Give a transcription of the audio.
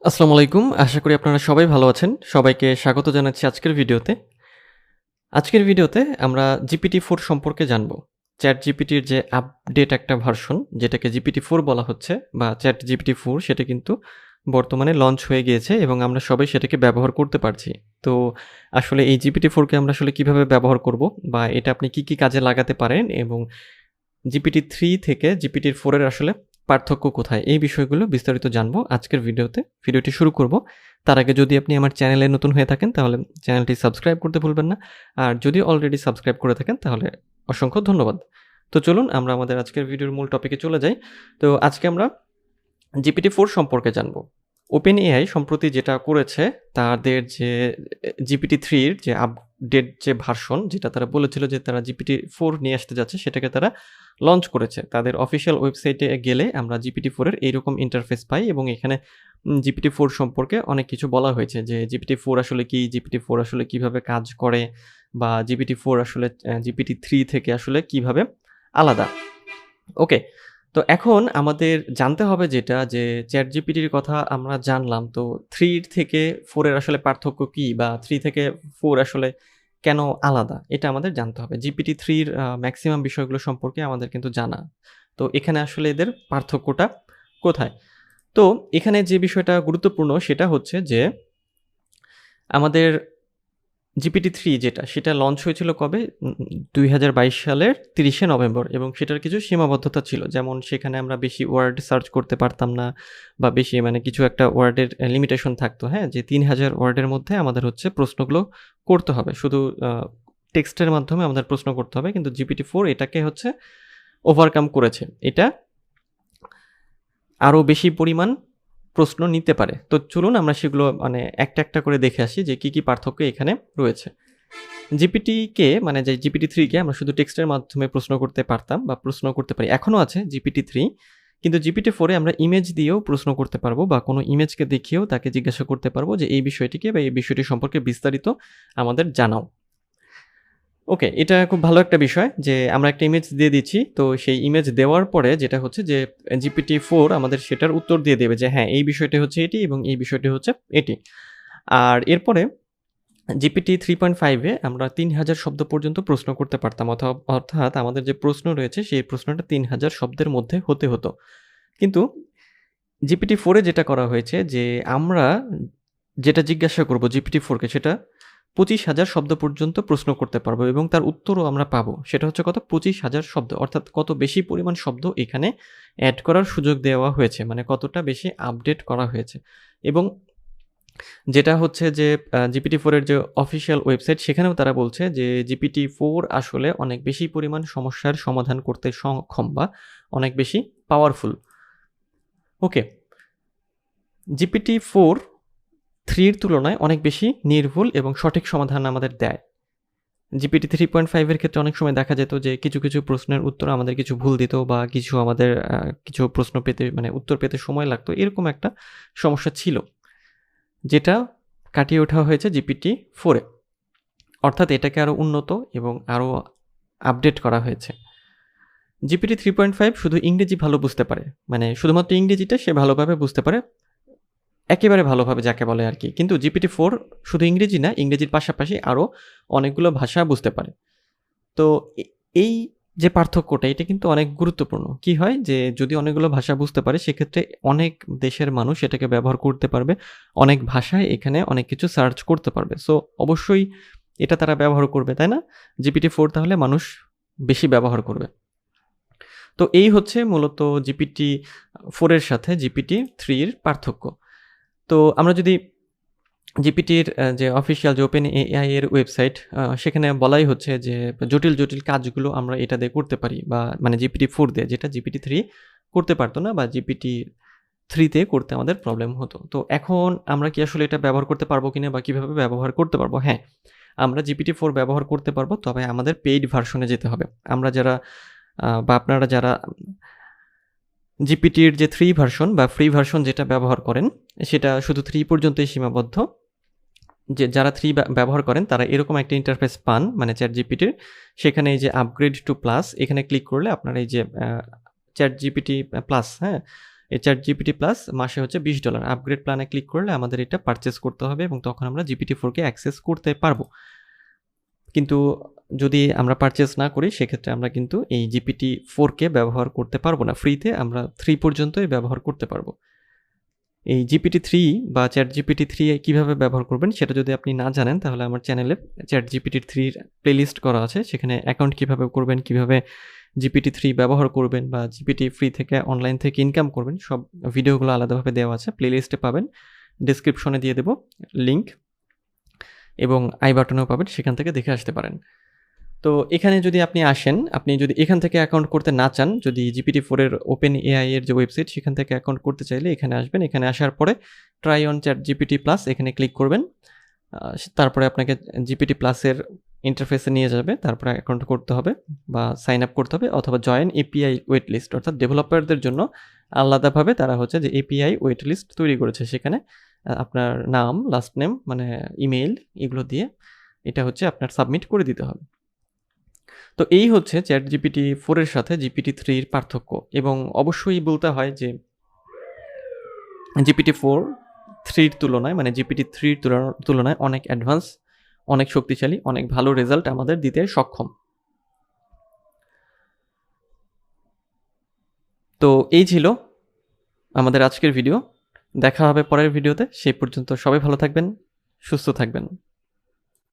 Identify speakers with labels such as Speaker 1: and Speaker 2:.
Speaker 1: আসসালামু আলাইকুম। আশা করি আপনারা সবাই ভালো আছেন। সবাইকে স্বাগত জানাচ্ছি আজকের ভিডিওতে। আজকের ভিডিওতে আমরা GPT-4 সম্পর্কে জানব। ChatGPT-র যে আপডেট একটা ভার্সন যেটাকে GPT-4 বলা হচ্ছে বা ChatGPT-4 সেটা কিন্তু বর্তমানে লঞ্চ হয়ে গিয়েছে এবং আমরা সবাই সেটাকে ব্যবহার করতে পারছি। তো আসলে এই GPT-4 কে আমরা আসলে কিভাবে ব্যবহার করব বা এটা আপনি কি কাজে লাগাতে পারেন এবং GPT-3 থেকে GPT-4 এর আসলে পার্থক্য কোথায়? এই বিষয়গুলো বিস্তারিত জানবো আজকের ভিডিওতে। ভিডিওটি শুরু করব। তার আগে যদি আপনি আমার চ্যানেলে নতুন হয়ে থাকেন তাহলে চ্যানেলটি সাবস্ক্রাইব করতে ভুলবেন না। আর যদি অলরেডি সাবস্ক্রাইব করে থাকেন তাহলে অসংখ্য ধন্যবাদ। তো চলুন আমরা আমাদের আজকের ভিডিওর মূল টপিকে চলে যাই। তো আজকে আমরা GPT-4 সম্পর্কে জানবো। OpenAI সম্প্রতি যেটা করেছে তাদের যে GPT-3 এর যে আপডেট যে ভার্সন যেটা তারা বলেছিল যে তারা GPT-4 নিয়ে আসতে যাচ্ছে সেটাকে তারা লঞ্চ করেছে। তাদের অফিসিয়াল ওয়েবসাইটে গেলে আমরা GPT-4 এর এইরকম ইন্টারফেস পাই এবং এখানে GPT-4 সম্পর্কে অনেক কিছু বলা হয়েছে যে GPT-4 আসলে কি, GPT-4 আসলে কিভাবে কাজ করে বা GPT-4 আসলে GPT-3 থেকে আসলে কিভাবে আলাদা। ওকে। তো এখন আমাদের জানতে হবে যেটা যে ChatGPT-র কথা আমরা জানলাম। তো 3 থেকে 4 এর আসলে পার্থক্য কি? বা 3 থেকে 4 আসলে কেন আলাদা? এটা আমাদের জানতে হবে। GPT-3 র ম্যাক্সিমাম বিষয়গুলো সম্পর্কে আমাদের কিন্তু জানা। তো এখানে আসলে এদের পার্থক্যটা কোথায়? তো এখানে যে বিষয়টা গুরুত্বপূর্ণ সেটা হচ্ছে যে আমাদের GPT-3 যেটা সেটা লঞ্চ হয়েছিল কবে? ২০২২ সালের ৩০শে নভেম্বর এবং সেটার কিছু সীমাবদ্ধতা ছিল। যেমন সেখানে আমরা বেশি ওয়ার্ড সার্চ করতে পারতাম না বা বেশি কিছু একটা ওয়ার্ডের লিমিটেশন থাকতো, হ্যাঁ? যে ৩,০০০ ওয়ার্ডের মধ্যে আমাদের হচ্ছে প্রশ্নগুলো করতে হবে। শুধু টেক্সটের মাধ্যমে আমাদের প্রশ্ন করতে হবে। কিন্তু GPT-4 এটাকে হচ্ছে ওভারকাম করেছে। এটা আরও বেশি পরিমাণ প্রশ্ন নিতে পারে। তো চলুন আমরা সেগুলো একটা করে দেখে আসি যে কি পার্থক্য এখানে রয়েছে। জিপিটিকে যে GPT-3 কে আমরা শুধু টেক্সটের মাধ্যমে প্রশ্ন করতে পারতাম বা প্রশ্ন করতে পারি। এখনো আছে GPT-3 কিন্তু GPT-4 এ আমরা ইমেজ দিয়েও প্রশ্ন করতে পারবো বা কোনো ইমেজকে দেখিয়েও তাকে জিজ্ঞাসা করতে পারবো যে এই বিষয়টিকে বা এই বিষয়টি সম্পর্কে বিস্তারিত আমাদের জানাও। ওকে, এটা খুব ভালো একটা বিষয় যে আমরা একটা ইমেজ দিয়ে দিচ্ছি। তো সেই ইমেজ দেওয়ার পরে যেটা হচ্ছে যে GPT-4 আমাদের সেটার উত্তর দিয়ে দেবে যে হ্যাঁ, এই বিষয়টি হচ্ছে এটি এবং এই বিষয়টি হচ্ছে এটি। আর এরপরে GPT 3.5 এ আমরা ৩,০০০ শব্দ পর্যন্ত প্রশ্ন করতে পারতাম অর্থাৎ আমাদের যে প্রশ্ন রয়েছে সেই প্রশ্নটা ৩,০০০ শব্দের মধ্যে হতে হতো। কিন্তু GPT-4 এ যেটা করা হয়েছে যে আমরা যেটা জিজ্ঞাসা করব GPT-4 কে সেটা ২৫,০০০ শব্দ পর্যন্ত প্রশ্ন করতে পারবো এবং তার উত্তরও আমরা পাবো। সেটা হচ্ছে কত? ২৫,০০০ শব্দ। অর্থাৎ কত বেশি পরিমাণ শব্দ এখানে এড করার সুযোগ দেওয়া হয়েছে। মানে কতটা বেশি আপডেট করা হয়েছে। এবং যেটা হচ্ছে যে GPT-4 এর যে অফিসিয়াল ওয়েবসাইট সেখানেও তারা বলছে যে GPT-4 আসলে অনেক বেশি পরিমাণ সমস্যার সমাধান করতে সক্ষম বা অনেক বেশি পাওয়ারফুল। ওকে। GPT-4 3 এর তুলনায় অনেক বেশি নির্ভুল এবং সঠিক সমাধান আমাদের দেয়। GPT 3.5 এর ক্ষেত্রে অনেক সময় দেখা যেত যে কিছু প্রশ্নের উত্তর আমাদের কিছু ভুল দিত বা কিছু আমাদের কিছু প্রশ্ন পেতে উত্তর পেতে সময় লাগতো। এরকম একটা সমস্যা ছিল। যেটা কাটিয়ে ওঠা হয়েছে GPT-4 এ। অর্থাৎ এটাকে আরও উন্নত এবং আরও আপডেট করা হয়েছে। GPT 3.5 শুধু ইংরেজি ভালো বুঝতে পারে। শুধুমাত্র ইংরেজিটা সে ভালোভাবে বুঝতে পারে। একেবারে ভালোভাবে যাকে বলে আরকি। কিন্তু GPT-4 শুধু ইংরেজি না, ইংরেজির পাশাপাশি আরও অনেকগুলো ভাষা বুঝতে পারে। তো এই যে পার্থক্যটা এটা কিন্তু অনেক গুরুত্বপূর্ণ। কি হয় যে যদি অনেকগুলো ভাষা বুঝতে পারে সেক্ষেত্রে অনেক দেশের মানুষ এটাকে ব্যবহার করতে পারবে। অনেক ভাষায় এখানে অনেক কিছু সার্চ করতে পারবে। সো অবশ্যই এটা তারা ব্যবহার করবে, তাই না? GPT-4 তাহলে মানুষ বেশি ব্যবহার করবে। তো এই হচ্ছে মূলত GPT-4 এর সাথে GPT-3 এর পার্থক্য। তো আমরা যদি জিপিটির যে অফিসিয়াল যে OpenAI এর ওয়েবসাইট সেখানে বলাই হচ্ছে যে জটিল কাজগুলো আমরা এটা দিয়ে করতে পারি বা GPT-4 দিয়ে যেটা GPT-3 করতে পারতো না বা GPT-3 তে করতে আমাদের প্রবলেম হতো। তো এখন আমরা কি আসলে এটা ব্যবহার করতে পারবো কিনা বা কিভাবে ব্যবহার করতে পারবো? হ্যাঁ, আমরা GPT-4 ব্যবহার করতে পারবো, তবে আমাদের পেইড ভার্সনে যেতে হবে। আমরা যারা বা আপনারা যারা জিপিটির যে 3 ভার্সন বা ফ্রি ভার্সন যেটা ব্যবহার করেন সেটা শুধু 3 পর্যন্তই সীমাবদ্ধ। যে যারা 3 ব্যবহার করেন তারা এরকম একটা ইন্টারফেস পান ChatGPT-র। সেখানে এই যে আপগ্রেড টু প্লাস এখানে ক্লিক করলে আপনার এই যে ChatGPT প্লাস, হ্যাঁ? এই ChatGPT প্লাস মাসে হচ্ছে $20। আপগ্রেড প্ল্যানে ক্লিক করলে আমাদের এটা পারচেস করতে হবে এবং তখন আমরা GPT-4কে অ্যাক্সেস করতে পারবো। কিন্তু যদি আমরা পারচেস না করি সেক্ষেত্রে আমরা কিন্তু এই GPT-4কে ব্যবহার করতে পারবো না। ফ্রিতে আমরা 3 পর্যন্তই ব্যবহার করতে পারবো। এই GPT-3 বা ChatGPT-3 কীভাবে ব্যবহার করবেন সেটা যদি আপনি না জানেন তাহলে আমার চ্যানেলে ChatGPT-3 প্লেলিস্ট করা আছে। সেখানে অ্যাকাউন্ট কীভাবে করবেন, কীভাবে GPT-3 ব্যবহার করবেন বা GPT ফ্রি থেকে অনলাইন থেকে ইনকাম করবেন, সব ভিডিওগুলো আলাদাভাবে দেওয়া আছে, প্লেলিস্টে পাবেন, ডেসক্রিপশনে দিয়ে দেবো লিঙ্ক এবং আই বাটনেও পাবেন, সেখান থেকে দেখে আসতে পারেন। তো এখানে যদি আপনি আসেন, আপনি যদি এখান থেকে অ্যাকাউন্ট করতে না চান, যদি GPT-4 এর ওপেন এআই এর যে ওয়েবসাইট সেখান থেকে অ্যাকাউন্ট করতে চাইলে এখানে আসবেন। এখানে আসার পরে ট্রাই অন ChatGPT প্লাস এখানে ক্লিক করবেন। তারপরে আপনাকে GPT প্লাসের ইন্টারফেসে নিয়ে যাবে, তারপরে অ্যাকাউন্ট করতে হবে বা সাইন আপ করতে হবে, অথবা জয়েন এপিআই ওয়েট লিস্ট, অর্থাৎ ডেভেলপারদের জন্য আলাদাভাবে তারা হচ্ছে যে এপিআই ওয়েট লিস্ট তৈরি করেছে। সেখানে আপনার নাম, লাস্ট নেম, মানে ইমেইল, এগুলো দিয়ে এটা হচ্ছে আপনার সাবমিট করে দিতে হবে। তো এই হচ্ছে ChatGPT-4 এর সাথে GPT-3 এর পার্থক্য। এবং অবশ্যই বলতে হয় যে GPT-4 3 তুলনায়, মানে GPT-3 তুলনায় অনেক অ্যাডভান্স, অনেক শক্তিশালী, অনেক ভালো রেজাল্ট আমাদের দিতে সক্ষম। তো এই ছিল আমাদের আজকের ভিডিও। দেখা হবে পরের ভিডিওতে। সেই পর্যন্ত সবাই ভালো থাকবেন, সুস্থ থাকবেন।